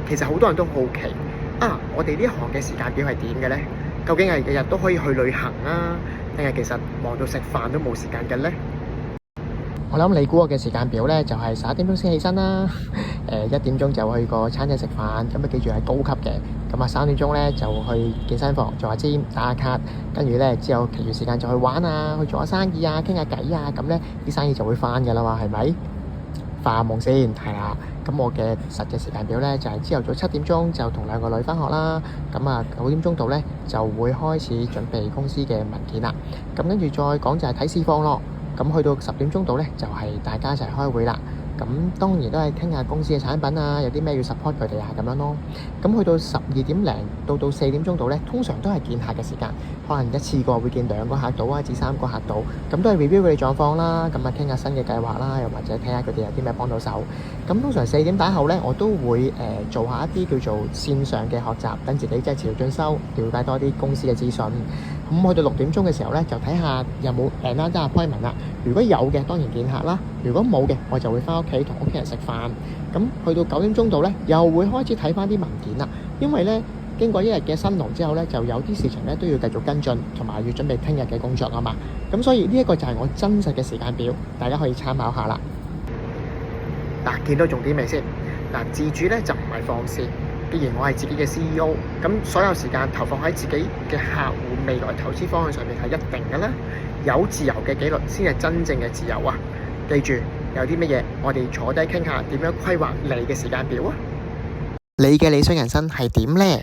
其實好多人都好奇我哋呢行嘅時間表係點嘅呢？究竟係日日都可以去旅行啊，定係其實忙到食飯都冇時間嘅呢？我諗你估我嘅時間表呢，就係11點鐘先起身啦，1點鐘就去個餐廳食飯，咁記住係高級嘅。咁3點鐘呢，就去健身房做下 gym 打下卡，跟住呢，之後其餘時間就去玩啊，去做下生意啊，傾下偈啊，咁呢啲生意就會翻㗎啦嘛，係咪？發夢先係啦。咁我嘅實際時間表呢，就係朝頭早7點鐘就同2個女返學啦。咁9點鐘度呢，就會開始準備公司嘅文件啦。咁跟住再講就係睇市況咯。咁去到10點鐘度呢，就係大家一齊開會啦。咁當然都係傾下公司嘅產品啊，有啲咩要 support 佢哋啊咁樣咯。咁去到12點零到4點鐘度呢，通常都係見客嘅時間，可能一次過會見2個客到至3個客到，咁都係 review 佢哋狀況啦，咁傾下新嘅計劃啦，又或者睇下佢哋有啲咩幫到手。咁通常4點打後呢，我都會做下一啲叫做線上嘅學習，等自己即係持續進修，了解多啲公司嘅資訊。咁去到6點鐘嘅時候呢，就睇下有冇another appointment啦。如果有嘅，當然見客啦；如果冇嘅，我就會翻屋企同屋企人食飯。咁去到9點鐘度呢，又會開始睇翻啲文件啦。因為呢，經過一日嘅辛勞之後呢，就有啲事情呢都要繼續跟進，同埋要準備聽日嘅工作啊嘛。咁所以呢一個就係我真實嘅時間表，大家可以參考下啦。見到重點未先？自主呢就唔係放肆。既然我係自己嘅 CEO，咁所有時間投放喺自己嘅客戶未來投資方向上面係一定嘅啦。有自由嘅紀律先係真正嘅自由啊！記住，有啲乜嘢我哋坐低傾下點樣規劃你嘅時間表啊！你嘅理想人生係點呢？